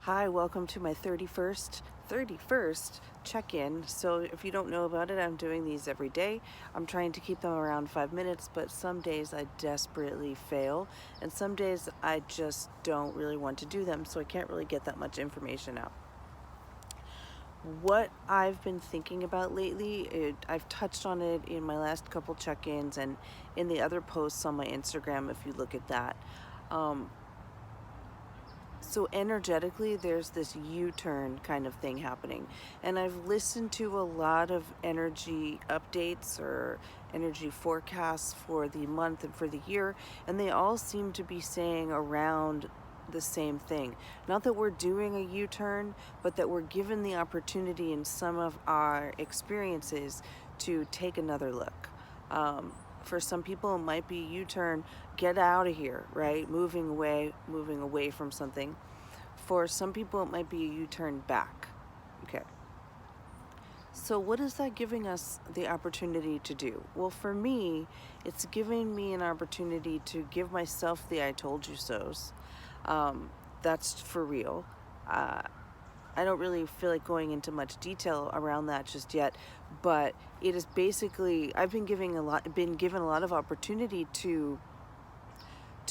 Hi, welcome to my 31st check-in. So if you don't know about it, I'm doing these every day. I'm trying to keep them around 5 minutes, but some days I desperately fail, and some days I just don't really want to do them, so I can't really get that much information out. What I've been thinking about lately, I've touched on it in my last couple check-ins and in the other posts on my Instagram if you look at that. So energetically, there's this U-turn kind of thing happening. And I've listened to a lot of energy updates or energy forecasts for the month and for the year, and they all seem to be saying around the same thing. Not that we're doing a U-turn, but that we're given the opportunity in some of our experiences to take another look. For some people, it might be U-turn, get out of here, right? Moving away from something. For some people, it might be a U-turn back. Okay. So what is that giving us the opportunity to do? Well, for me, it's giving me an opportunity to give myself the I told you so's. That's for real. Uh, I don't really feel like going into much detail around that just yet, but it is basically I've been given a lot of opportunity to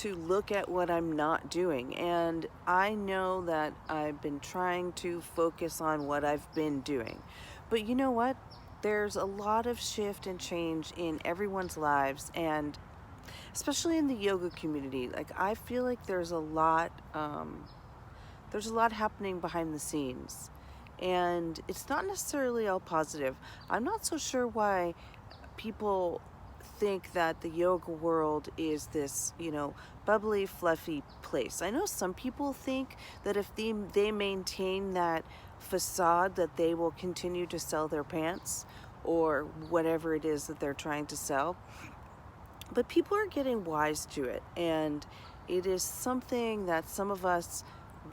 look at what I'm not doing, and I know that I've been trying to focus on what I've been doing. But you know what? There's a lot of shift and change in everyone's lives, and especially in the yoga community. Like I feel like there's a lot happening behind the scenes, and it's not necessarily all positive. I'm not so sure why people think that the yoga world is this, bubbly, fluffy place. I know some people think that if they maintain that facade, that they will continue to sell their pants or whatever it is that they're trying to sell. But people are getting wise to it, and it is something that some of us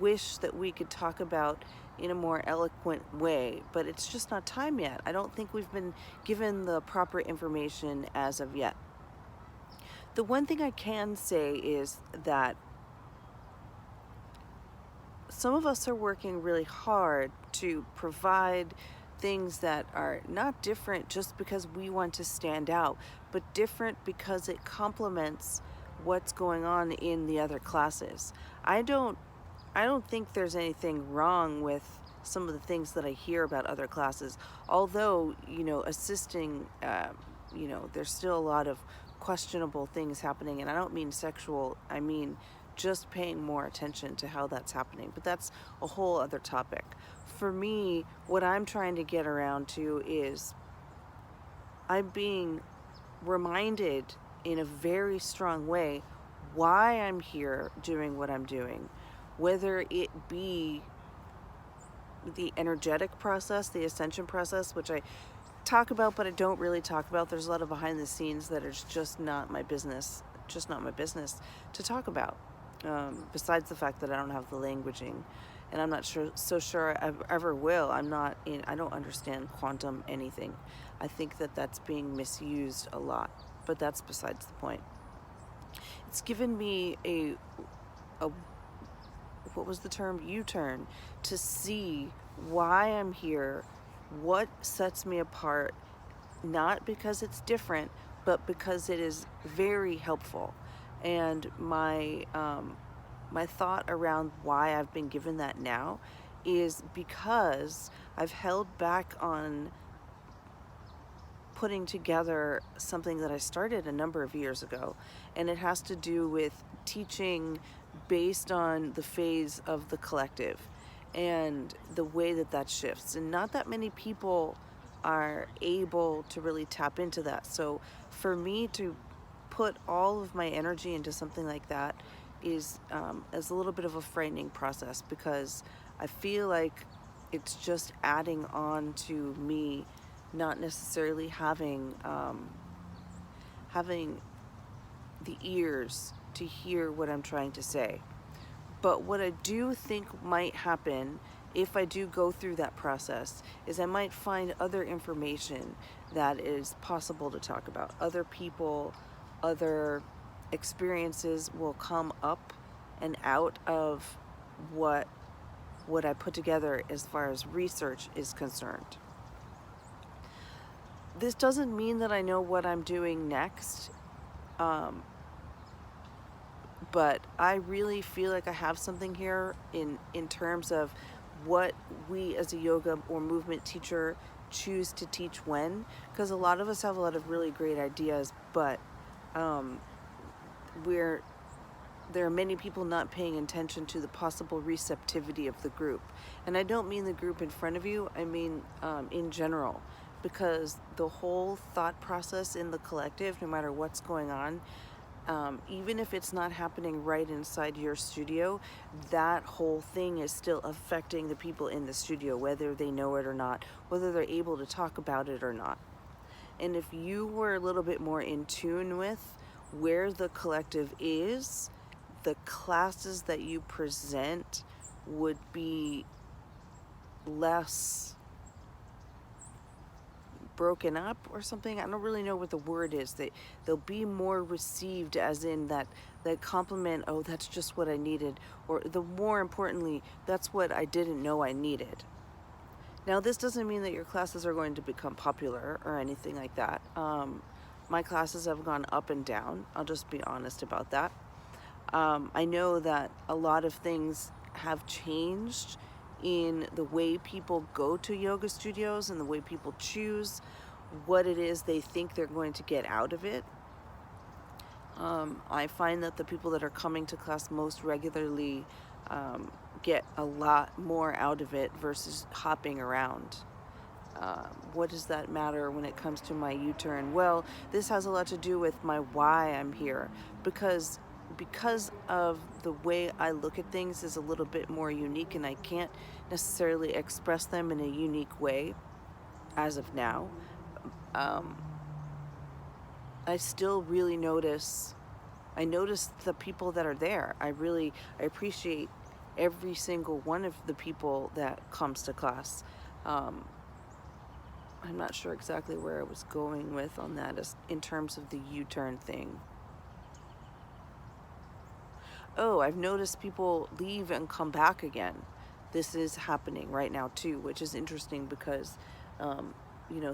wish that we could talk about in a more eloquent way, but it's just not time yet. I don't think we've been given the proper information as of yet. The one thing I can say is that some of us are working really hard to provide things that are not different just because we want to stand out, but different because it complements what's going on in the other classes. I don't think there's anything wrong with some of the things that I hear about other classes. Although, assisting, there's still a lot of questionable things happening. And I don't mean sexual, I mean just paying more attention to how that's happening. But that's a whole other topic. For me, what I'm trying to get around to is I'm being reminded in a very strong way why I'm here doing what I'm doing, whether it be the energetic process, the ascension process, which I talk about but I don't really talk about. There's a lot of behind the scenes that is just not my business to talk about. Besides the fact that I don't have the languaging, and I'm not so sure I ever will. I don't understand quantum anything. I think that that's being misused a lot, but that's besides the point. It's given me a what was the term? U-turn, to see why I'm here, what sets me apart, not because it's different, but because it is very helpful. And my thought around why I've been given that now is because I've held back on putting together something that I started a number of years ago, and it has to do with teaching based on the phase of the collective and the way that that shifts. And not that many people are able to really tap into that. So for me to put all of my energy into something like that is a little bit of a frightening process, because I feel like it's just adding on to me not necessarily having the ears to hear what I'm trying to say. But what I do think might happen if I do go through that process is I might find other information that is possible to talk about. Other people, other experiences will come up and out of what what I put together as far as research is concerned. This doesn't mean that I know what I'm doing next, but I really feel like I have something here in terms of what we as a yoga or movement teacher choose to teach when, because a lot of us have a lot of really great ideas, but um, we're there are many people not paying attention to the possible receptivity of the group. And I don't mean the group in front of you, I mean in general, because the whole thought process in the collective, no matter what's going on, even if it's not happening right inside your studio, that whole thing is still affecting the people in the studio, whether they know it or not, whether they're able to talk about it or not. And if you were a little bit more in tune with where the collective is, the classes that you present would be less broken up or something. I don't really know what the word is. They'll be more received, as in that compliment, oh, that's just what I needed, or the more importantly, that's what I didn't know I needed. Now, this doesn't mean that your classes are going to become popular or anything like that. My classes have gone up and down. I'll just be honest about that. I know that a lot of things have changed in the way people go to yoga studios and the way people choose what it is they think they're going to get out of it. I find that the people that are coming to class most regularly get a lot more out of it versus hopping around. What does that matter when it comes to my U-turn? Well, this has a lot to do with my why I'm here, because of the way I look at things is a little bit more unique, and I can't necessarily express them in a unique way as of now. I still really notice the people that are there. I appreciate every single one of the people that comes to class. I'm not sure exactly where I was going with on that as in terms of the U-turn thing. Oh, I've noticed people leave and come back again. This is happening right now too, which is interesting because,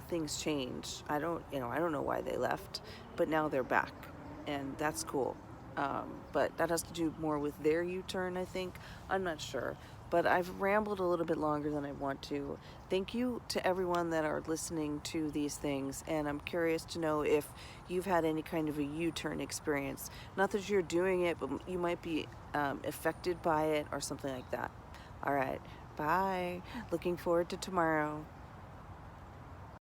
things change. I don't know why they left, but now they're back, and that's cool. But that has to do more with their U-turn, I think. I'm not sure, but I've rambled a little bit longer than I want to. Thank you to everyone that are listening to these things, and I'm curious to know if you've had any kind of a U-turn experience. Not that you're doing it, but you might be affected by it or something like that. All right, bye. Looking forward to tomorrow.